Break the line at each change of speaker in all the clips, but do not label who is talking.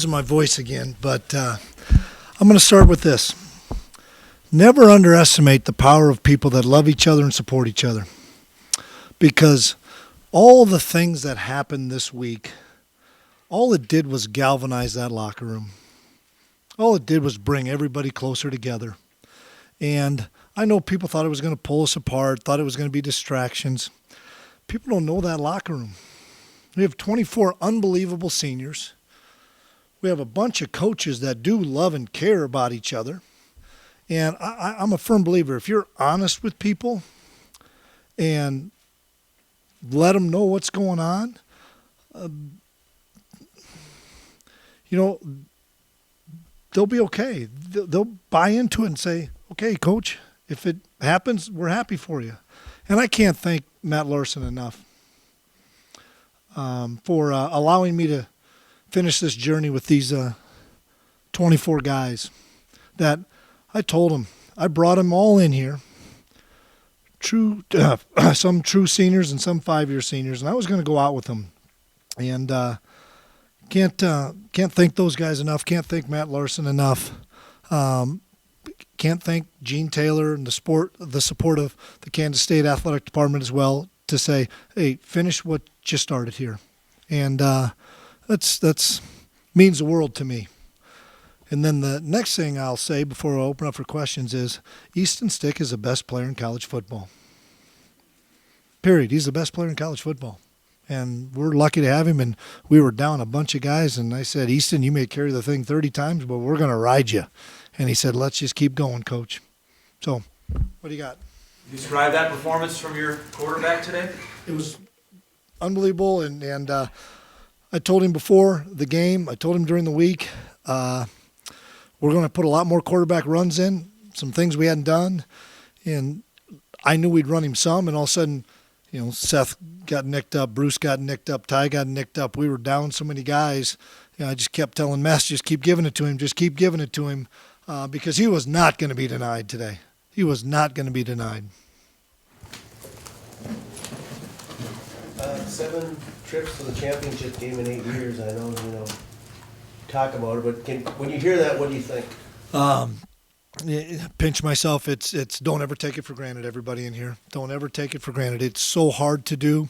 My voice again, but I'm going to start with this. Never underestimate the power of people that love each other and support each other, because all the things that happened this week, all it did was galvanize that locker room. All it did was bring everybody closer together. And I know people thought it was going to pull us apart, thought it was going to be distractions. People don't know that locker room. We have 24 unbelievable seniors. We have a bunch of coaches that do love and care about each other. And I'm a firm believer, if you're honest with people and let them know what's going on, they'll be okay. They'll buy into it and say, okay, Coach, if it happens, we're happy for you. And I can't thank Matt Larson enough for allowing me to finish this journey with these 24 guys that I told them. I brought them all in here, some true seniors and some 5-year seniors, and I was going to go out with them. And can't thank those guys enough. Can't thank Matt Larson enough. Can't thank Gene Taylor and the support of the Kansas State Athletic Department as well to say, hey, finish what just started here. And that's means the world to me. And then the next thing I'll say before I open up for questions is Easton Stick is the best player in college football. Period. He's the best player in college football. And we're lucky to have him. And we were down a bunch of guys, and I said, Easton, you may carry the thing 30 times, but we're going to ride you. And he said, let's just keep going, Coach. So what do you got?
Describe that performance from your quarterback today.
It was unbelievable, and I told him before the game, I told him during the week, we're going to put a lot more quarterback runs in, some things we hadn't done, and I knew we'd run him some, and all of a sudden, Seth got nicked up, Bruce got nicked up, Ty got nicked up. We were down so many guys. I just kept telling Mess, just keep giving it to him, because he was not going to be denied today. He was not going to be denied.
7 trips to the championship game in 8 years. I know, talk about it, but when you hear that, what do you think?
Pinch myself. It's don't ever take it for granted, everybody in here. Don't ever take it for granted. It's so hard to do.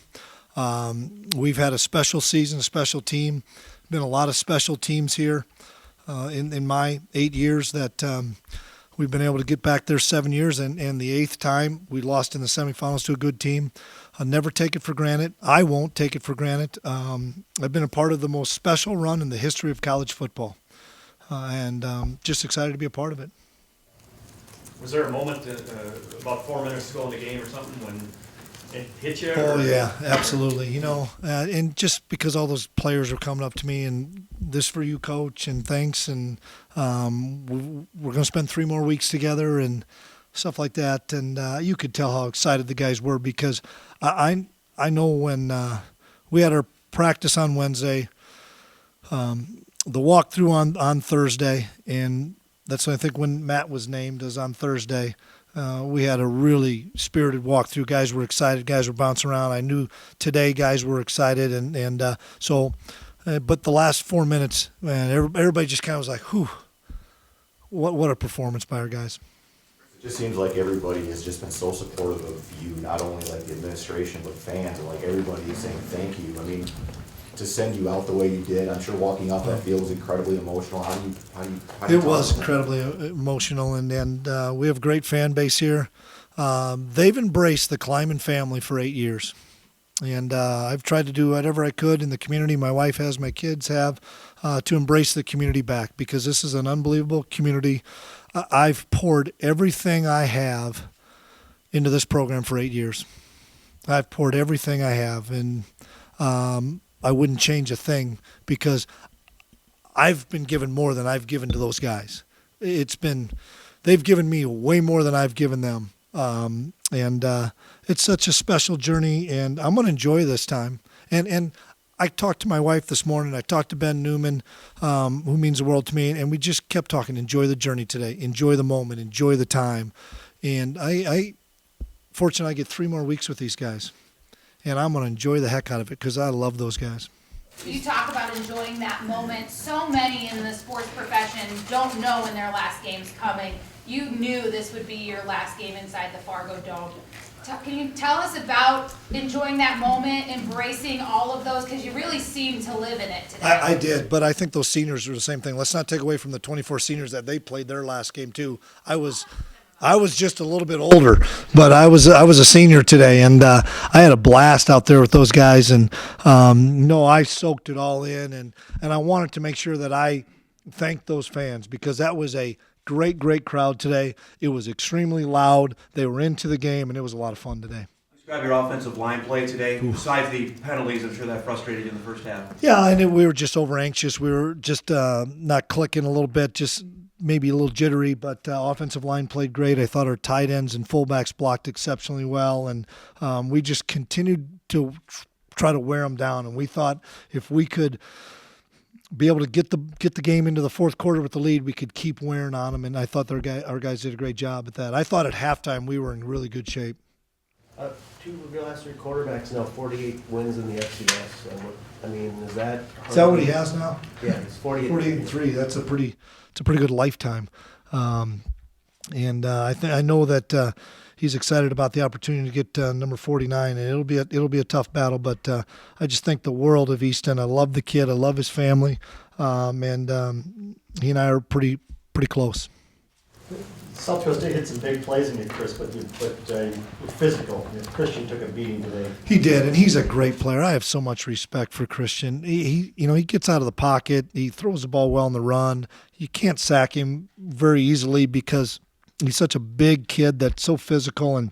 We've had a special season, a special team. Been a lot of special teams here in my 8 years that we've been able to get back there 7 years, and the 8th time we lost in the semifinals to a good team. I'll never take it for granted. I won't take it for granted. I've been a part of the most special run in the history of college football, and just excited to be a part of it.
Was there a moment about 4 minutes to go in the game or something when it hit you?
Oh, yeah, absolutely. And just because all those players were coming up to me and this for you, Coach, and thanks, and we're going to spend 3 more weeks together and stuff like that. And you could tell how excited the guys were because I know when we had our practice on Wednesday, the walkthrough on Thursday, and that's I think when Matt was named as on Thursday. We had a really spirited walkthrough. Guys were excited. Guys were bouncing around. I knew today guys were excited, but the last 4 minutes, man, everybody just kind of was like, "Whew, what a performance by our guys."
It just seems like everybody has just been so supportive of you, not only like the administration but fans, and like everybody is saying thank you. I mean, to send you out the way you did, I'm sure walking off that field was incredibly emotional. How do you
It was incredibly emotional, and we have a great fan base here. They've embraced the Klieman family for 8 years, and I've tried to do whatever I could in the community. My wife has, my kids have, to embrace the community back because this is an unbelievable community. I've poured everything I have into this program for 8 years. I've poured everything I have, and I wouldn't change a thing because I've been given more than I've given to those guys. They've given me way more than I've given them. It's such a special journey, and I'm going to enjoy this time. And I talked to my wife this morning. I talked to Ben Newman, who means the world to me, and we just kept talking. Enjoy the journey today. Enjoy the moment. Enjoy the time. And fortunately, I get 3 more weeks with these guys. And I'm going to enjoy the heck out of it because I love those guys.
You talk about enjoying that moment. So many in the sports profession don't know when their last game's coming. You knew this would be your last game inside the Fargo Dome. Can you tell us about enjoying that moment, embracing all of those? Because you really seem to live in it today.
I did, but I think those seniors were the same thing. Let's not take away from the 24 seniors that they played their last game too. I was just a little bit older, but I was a senior today, and I had a blast out there with those guys. And I soaked it all in, and I wanted to make sure that I thanked those fans because that was a great crowd today. It was extremely loud. They were into the game, and it was a lot of fun today.
Describe your offensive line play today. Besides the penalties, I'm sure that frustrated you in the first half.
Yeah, and we were just over anxious. We were just not clicking a little bit, just maybe a little jittery, but offensive line played great. I thought our tight ends and fullbacks blocked exceptionally well, and we just continued to try to wear them down. And we thought if we could be able to get the game into the fourth quarter with the lead, we could keep wearing on them. And I thought our guys did a great job at that. I thought at halftime we were in really good shape.
Two of your last three quarterbacks now 48 wins in the FCS. Is that?
Is that what he has now?
Yeah, it's 48.
48-3. It's a pretty good lifetime. I know that he's excited about the opportunity to get number 49, and it'll be a tough battle. But I just think the world of Easton. I love the kid. I love his family, and he and I are pretty close.
South Dakota State hit some big plays in you, Chris, but you're physical. Christian took a beating today.
He did, and he's a great player. I have so much respect for Christian. He gets out of the pocket. He throws the ball well on the run. You can't sack him very easily because he's such a big kid that's so physical.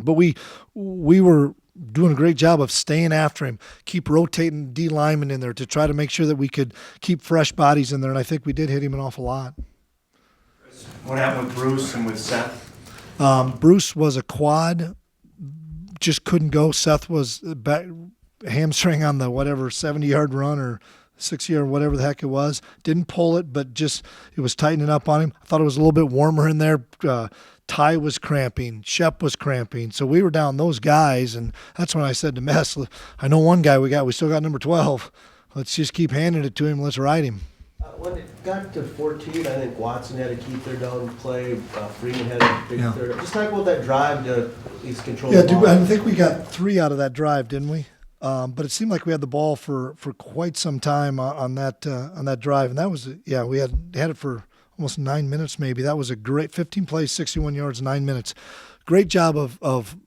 But we were doing a great job of staying after him, keep rotating D linemen in there to try to make sure that we could keep fresh bodies in there, and I think we did hit him an awful lot.
What happened with Bruce and with Seth?
Bruce was a quad, just couldn't go. Seth was back, hamstring on the 70-yard run or 60-yard, whatever the heck it was. Didn't pull it, but just it was tightening up on him. I thought it was a little bit warmer in there. Ty was cramping. Shep was cramping. So we were down those guys, and that's when I said to Mess, I know one guy we still got number 12. Let's just keep handing it to him. Let's ride him.
When it got to 14, I think Watson had to keep their down play. Freeman had a big third. Just talk about that drive to at least control the ball.
I think we got 3 out of that drive, didn't we? But it seemed like we had the ball for quite some time on that drive, and that was we had it for almost 9 minutes maybe. That was a great 15 plays, 61 yards, 9 minutes. Great job of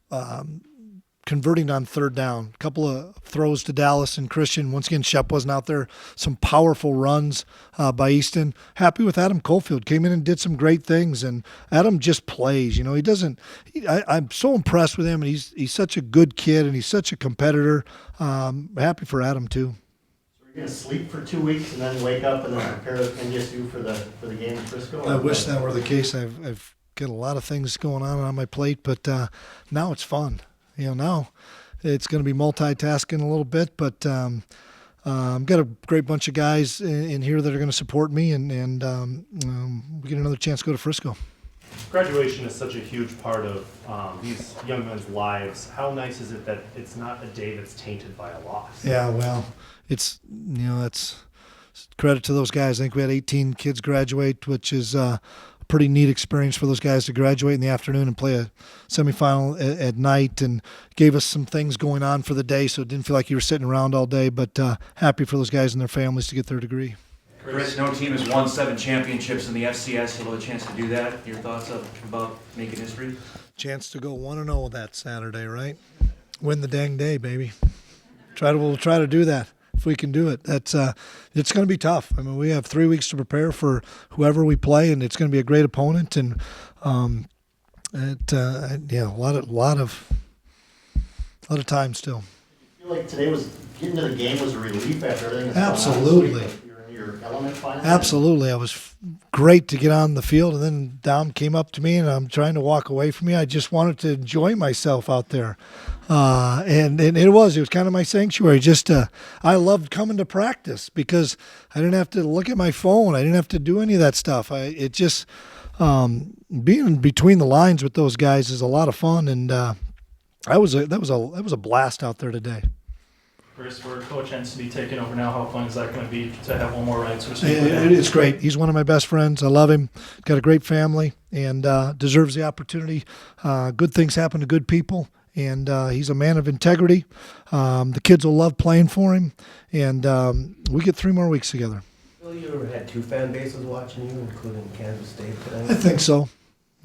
converting on third down. A couple of throws to Dallas and Christian. Once again, Shep wasn't out there. Some powerful runs by Easton. Happy with Adam Cofield. Came in and did some great things. And Adam just plays. He doesn't. I'm so impressed with him. And he's such a good kid and he's such a competitor. Happy for Adam too.
So you're going to sleep for 2 weeks and then wake up and then prepare NDSU for the game in Frisco?
I wish that were the case. I've got a lot of things going on my plate, but now it's fun. Now it's going to be multitasking a little bit, but I've got a great bunch of guys in here that are going to support me, and we get another chance to go to Frisco.
Graduation is such a huge part of these young men's lives. How nice is it that it's not a day that's tainted by a loss?
Yeah, well, it's that's credit to those guys. I think we had 18 kids graduate, which is pretty neat experience for those guys to graduate in the afternoon and play a semifinal at night, and gave us some things going on for the day, so it didn't feel like you were sitting around all day, but happy for those guys and their families to get their degree.
Chris, no team has won 7 championships in the FCS. You'll have a chance to do that. Your thoughts about making history?
Chance to go 1-0 that Saturday, right? Win the dang day, baby. We'll try to do that. If we can do it, it's going to be tough. I mean, we have 3 weeks to prepare for whoever we play, and it's going to be a great opponent. And a lot of time still.
I feel like today getting to the game was a relief after everything.
Absolutely.
You're in your element finally.
Absolutely. It was great to get on the field, and then Dom came up to me, and I'm trying to walk away from me. I just wanted to enjoy myself out there. And it was kind of my sanctuary. Just I loved coming to practice because I didn't have to look at my phone. I didn't have to do any of that stuff. It just being between the lines with those guys is a lot of fun, and that was a blast out there today.
Chris, where Coach ends to be taking over now, how fun is that going to be to have one more right, so to speak?
It's great. He's one of my best friends. I love him. Got a great family and deserves the opportunity. Good things happen to good people, and he's a man of integrity. The kids will love playing for him, and we get 3 more weeks together.
Phil, you ever had 2 fan bases watching you, including Kansas State tonight?
I think so.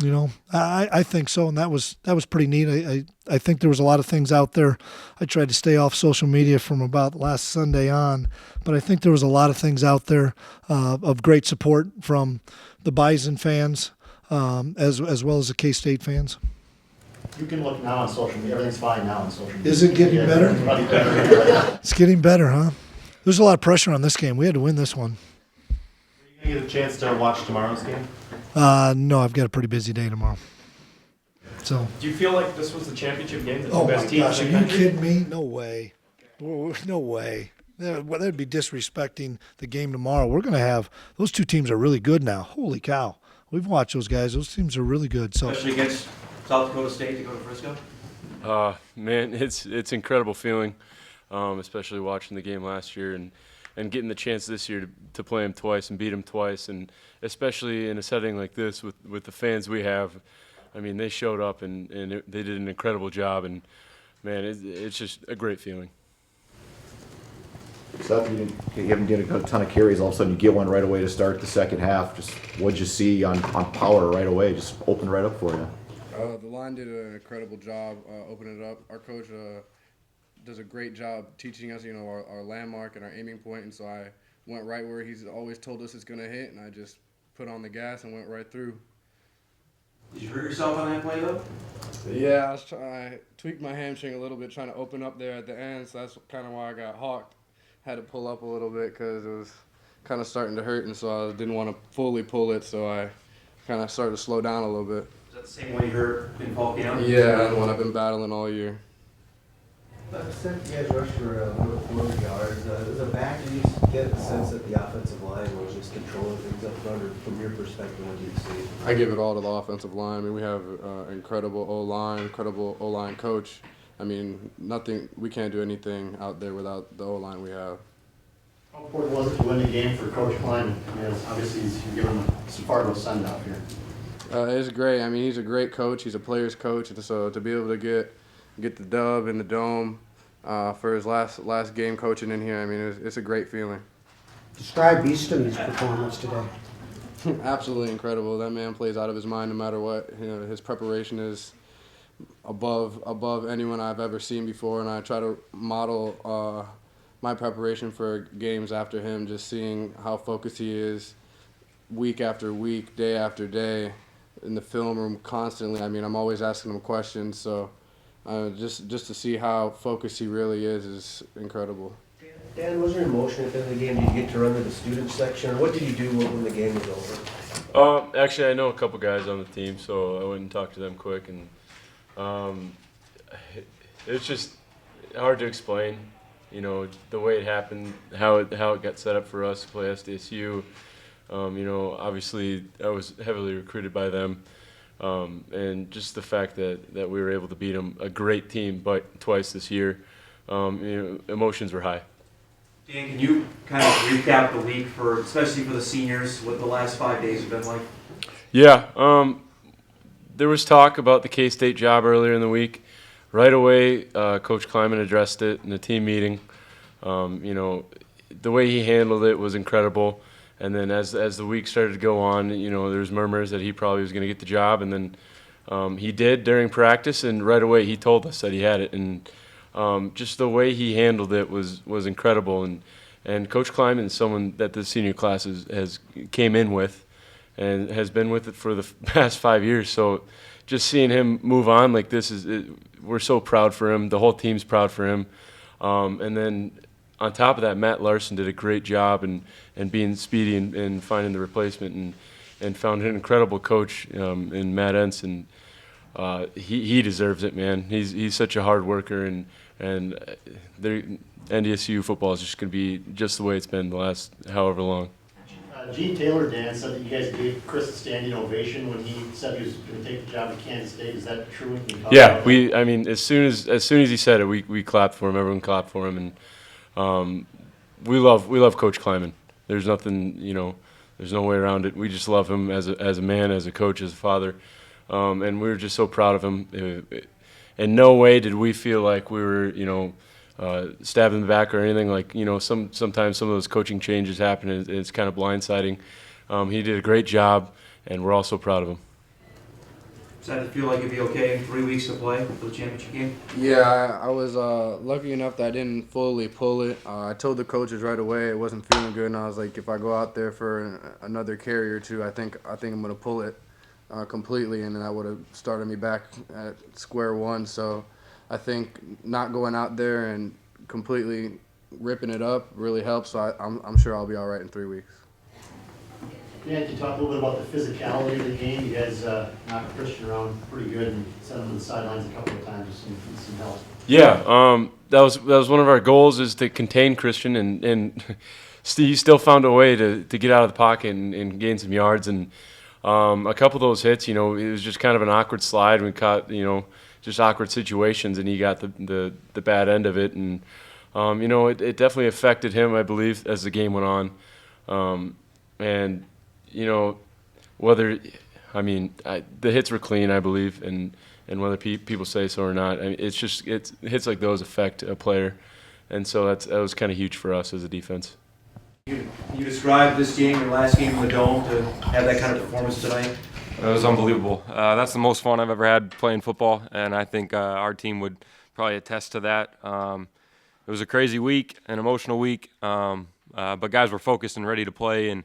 You know, I think so, and that was pretty neat. I think there was a lot of things out there. I tried to stay off social media from about last Sunday on, but I think there was a lot of things out there of great support from the Bison fans as well as the K-State fans.
You can look now on social media, everything's fine now on social media.
Is it getting
Yeah,
better?
it's much better.
It's getting better, huh? There's a lot of pressure on this game. We had to win this one.
Are you gonna get a chance to watch tomorrow's game?
No, I've got a pretty busy day tomorrow. So.
Do you feel like this was the championship game, the two
Oh my
best teams
gosh, are
in the
you
country?
kidding me? No way. No way. That'd be disrespecting the game tomorrow. We're going to have – those 2 teams are really good now. Holy cow. We've watched those guys. Those teams are really good. So
Especially against South Dakota State to go to Frisco?
Man, it's incredible feeling, especially watching the game last year and getting the chance this year to play them twice and beat them twice, and especially in a setting like this with the fans we have. I mean, they showed up and they did an incredible job, and man, it's just a great feeling.
Seth, you haven't done a ton of carries. All of a sudden, you get one right away to start the second half. Just what'd you see on power right away? Just opened right up for you.
The line did an incredible job opening it up. Our coach does a great job teaching us, our landmark and our aiming point, and so I went right where he's always told us it's going to hit, and I just put on the gas and went right through.
Did you hurt yourself on that play, though?
Yeah, I tweaked my hamstring a little bit trying to open up there at the end, so that's kind of why I got hawked. Had to pull up a little bit because it was kind of starting to hurt, and so I didn't want to fully pull it, so I kind of started to slow down a little bit.
Is that the same one you hurt in fall camp?
Yeah, the one I've been battling all year.
Seth, you guys rushed for 400 yards. As a back, did you get the sense that the offensive line was just controlling things up front, or from your perspective, what do you see?
I give it all to the offensive line. I mean, we have incredible O-line coach. I mean, we can't do anything out there without the O-line we have.
How important was it to win the game for Coach Klieman? Obviously, he's given him some Fargo send-off here.
It's great. I mean, he's a great coach. He's a player's coach, and so to be able to get the dub in the Dome for his last game coaching in here, I mean, it's a great feeling.
Describe Easton's performance today.
Absolutely incredible. That man plays out of his mind no matter what. His preparation is above anyone I've ever seen before, and I try to model my preparation for games after him, just seeing how focused he is week after week, day after day, in the film room constantly. I mean, I'm always asking him questions, so just to see how focused he really is incredible.
Dan, was there emotion at the end of the game? Did you get to run to the student section, or what did you do when the game was over?
Actually, I know a couple guys on the team, so I went and talked to them quick, and it's just hard to explain, the way it happened, how it got set up for us to play SDSU. Obviously I was heavily recruited by them, and just the fact that we were able to beat them, a great team, but twice this year, emotions were high.
Dan, can you kind of recap the week especially for the seniors, what the last 5 days have been like?
Yeah, there was talk about the K-State job earlier in the week. Right away, Coach Klieman addressed it in the team meeting. The way he handled it was incredible. And then as the week started to go on, there's murmurs that he probably was going to get the job. And then he did during practice, and right away he told us that he had it. And just the way he handled it was incredible. And Coach Klieman is someone that the senior class has came in with and has been with it for the past 5 years. So just seeing him move on like this we're so proud for him. The whole team's proud for him. And then on top of that, Matt Larson did a great job and being speedy and finding the replacement and found an incredible coach in Matt Entz, and he deserves it, man. He's such a hard worker, and NDSU football is just going to be just the way it's been the last however long.
Gene Taylor, Dan, said that you guys gave Chris a standing ovation when he said he was going to take the job at Kansas State. Is that true? Can you talk
Yeah,
about that?
I mean, as soon as he said it, we clapped for him. Everyone clapped for him, and we love Coach Klieman. There's nothing, there's no way around it. We just love him as a man, as a coach, as a father, and we were just so proud of him. In no way did we feel like we were, stabbed in the back or anything. Like, sometimes some of those coaching changes happen, and it's kind of blindsiding. He did a great job, and we're all so proud of him.
Does that feel like it'd be okay in 3 weeks to play for the championship game?
Yeah, I was lucky enough that I didn't fully pull it. I told the coaches right away it wasn't feeling good, and I was like, if I go out there for another carry or two, I think I'm gonna pull it completely, and then that would have started me back at square one. So I think not going out there and completely ripping it up really helps. So I'm sure I'll be all right in 3 weeks.
Dan, can you talk a little bit about the physicality of the game? You guys knocked Christian around pretty good and sent him to the sidelines a couple of times just some help.
Yeah, that was one of our goals, is to contain Christian, and he still found a way to get out of the pocket and gain some yards. And a couple of those hits, it was just kind of an awkward slide. We caught, just awkward situations, and he got the bad end of it. And it definitely affected him, I believe, as the game went on. And whether, the hits were clean, I believe, and whether people say so or not, it's hits like those affect a player, and so that was kind of huge for us as a defense.
You described this game, your last game in the Dome, to have that kind of performance tonight?
It was unbelievable. That's the most fun I've ever had playing football, and I think our team would probably attest to that. It was a crazy week, an emotional week, but guys were focused and ready to play, and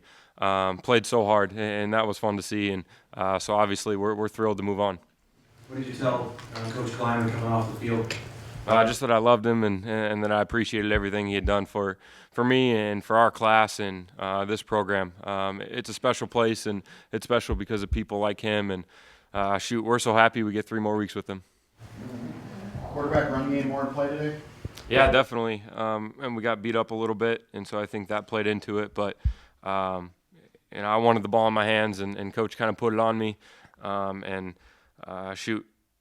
played so hard, and that was fun to see. And so obviously we're thrilled to move on.
What did you tell Coach Klieman coming off the field?
Just that I loved him, and that I appreciated everything he had done for me and for our class and this program. It's a special place, and it's special because of people like him. And we're so happy we get 3 more weeks with him.
Quarterback run game more in play today?
Yeah, definitely. And we got beat up a little bit, and so I think that played into it. But I wanted the ball in my hands, and Coach kind of put it on me.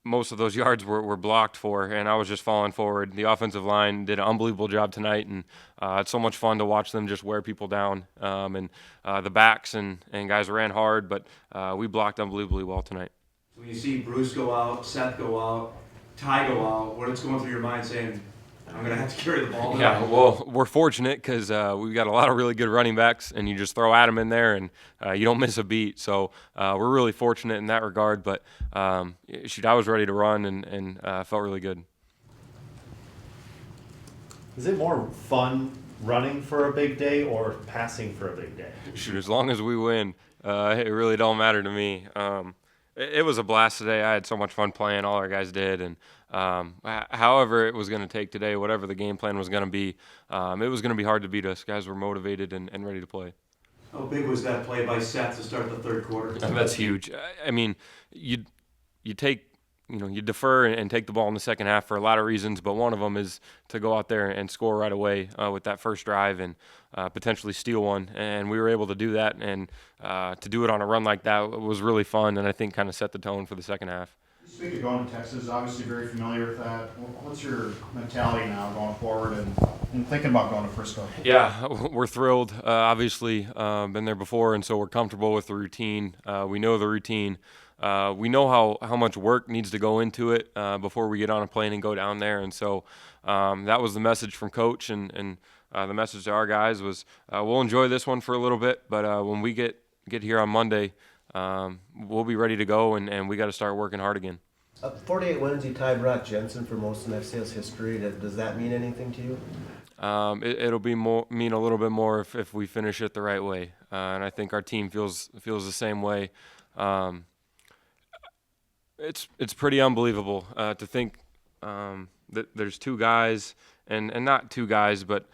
Most of those yards were blocked for, and I was just falling forward. The offensive line did an unbelievable job tonight, and it's so much fun to watch them just wear people down. The backs and guys ran hard, but we blocked unbelievably well tonight.
When you see Bruce go out, Seth go out, Ty go out, what's going through your mind saying, I'm going to have to carry the ball now?
Yeah, well, we're fortunate because we've got a lot of really good running backs, and you just throw Adam in there, and you don't miss a beat. So we're really fortunate in that regard. But, I was ready to run and felt really good.
Is it more fun running for a big day or passing for a big day?
Shoot, as long as we win, it really don't matter to me. It was a blast today. I had so much fun playing. All our guys did, and however it was going to take today, whatever the game plan was going to be, it was going to be hard to beat us. Guys were motivated and ready to play.
How big was that play by Seth to start the third quarter?
That's huge. I mean, you defer and take the ball in the second half for a lot of reasons, but one of them is to go out there and score right away with that first drive and potentially steal one. And we were able to do that, and to do it on a run like that was really fun, and I think kind of set the tone for the second half.
Speaking of going to Texas, obviously very familiar with that. What's your mentality now going forward and thinking about going to Frisco?
Yeah, we're thrilled. Obviously, been there before, and so we're comfortable with the routine. We know the routine. We know how much work needs to go into it before we get on a plane and go down there. And so that was the message from Coach, and the message to our guys was we'll enjoy this one for a little bit, but when we get here on Monday, we'll be ready to go, and we got to start working hard again.
48 wins, you tied Brock Jensen for most in FCS history. Does that mean anything to you?
It'll mean a little bit more if we finish it the right way, and I think our team feels the same way. It's pretty unbelievable to think that there's 2 guys, and not 2 guys, but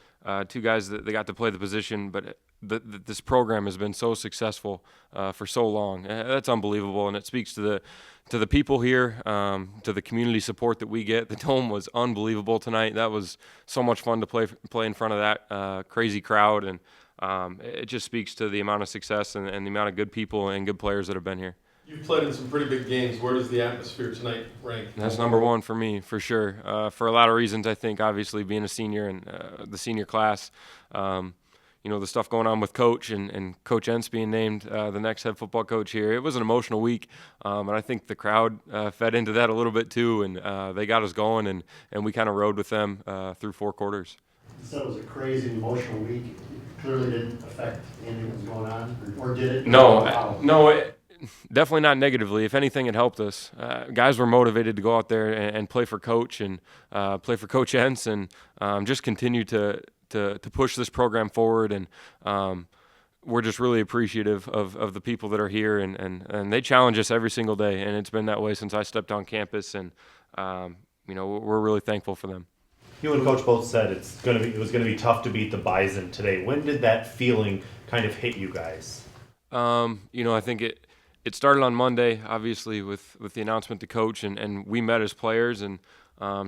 2 guys that they got to play the position, but this program has been so successful for so long. That's unbelievable, and it speaks to the people here, to the community support that we get. The Dome was unbelievable tonight. That was so much fun to play in front of that crazy crowd, and it just speaks to the amount of success and the amount of good people and good players that have been here.
You've played in some pretty big games. Where does the atmosphere tonight rank?
That's number one for me, for sure. For a lot of reasons, I think, obviously, being a senior and the senior class, the stuff going on with Coach and Coach Entz being named the next head football coach here. It was an emotional week, and I think the crowd fed into that a little bit too, and they got us going, and we kind of rode with them through 4 quarters.
You said it was a crazy emotional week. It clearly didn't affect anything that was going on, or did it?
No, definitely not negatively. If anything, it helped us. Guys were motivated to go out there and play for Coach and play for Coach Entz and just continue to push this program forward. And we're just really appreciative of the people that are here. And they challenge us every single day. And it's been that way since I stepped on campus. And, we're really thankful for them.
You and Coach both said it was gonna be tough to beat the Bison today. When did that feeling kind of hit you guys?
I think it started on Monday, obviously, with the announcement to Coach, and we met as players and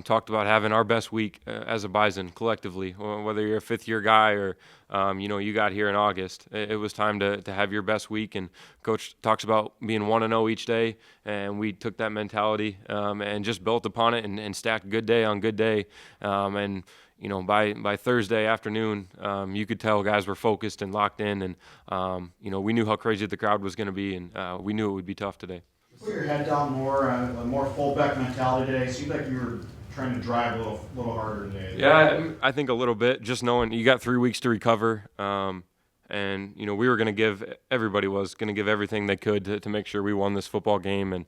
talked about having our best week as a Bison collectively. Whether you're a fifth-year guy or, you got here in August, it was time to have your best week. And Coach talks about being 1-0 each day, and we took that mentality and just built upon it and stacked good day on good day. By Thursday afternoon, you could tell guys were focused and locked in, and we knew how crazy the crowd was going to be, and we knew it would be tough today.
Put your head down more, a more fullback mentality today. Seemed like you were trying to drive a little harder today.
Yeah, I think a little bit. Just knowing you got 3 weeks to recover, and we were going to everybody was going to give everything they could to make sure we won this football game, and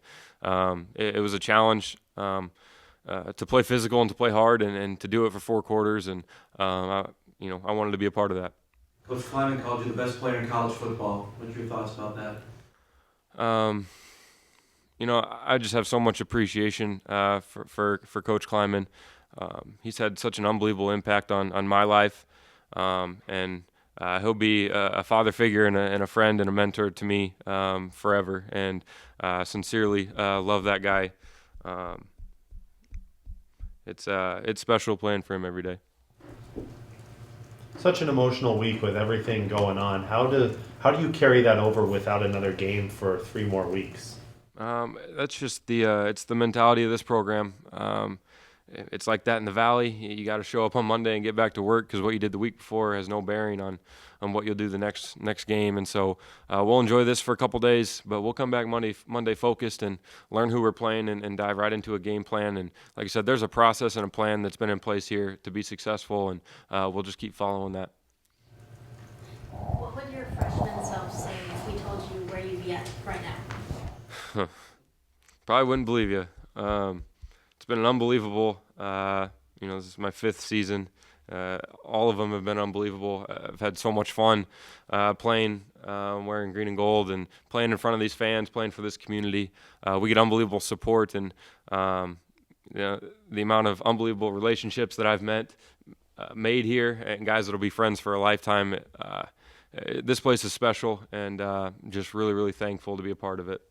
it was a challenge. To play physical and to play hard and to do it for 4 quarters, and I wanted to be a part of that.
Coach Klieman called you the best player in college football. What's your thoughts about that?
I just have so much appreciation for Coach Klieman. He's had such an unbelievable impact on my life, and he'll be a father figure and a friend and a mentor to me forever. And sincerely love that guy. It's special playing for him every day.
Such an emotional week with everything going on. How do you carry that over without another game for 3 more weeks?
That's just it's the mentality of this program. It's like that in the Valley. You got to show up on Monday and get back to work, because what you did the week before has no bearing on what you'll do the next game. And so we'll enjoy this for a couple days, but we'll come back Monday focused and learn who we're playing and dive right into a game plan. And like I said, there's a process and a plan that's been in place here to be successful, and we'll just keep following that.
What would your freshman self say if we told you where you'd be at right now?
Probably wouldn't believe you. It's been an unbelievable, this is my 5th season. All of them have been unbelievable. I've had so much fun playing, wearing green and gold, and playing in front of these fans, playing for this community. We get unbelievable support, and the amount of unbelievable relationships that I've made here, and guys that will be friends for a lifetime. This place is special, and just really, really thankful to be a part of it.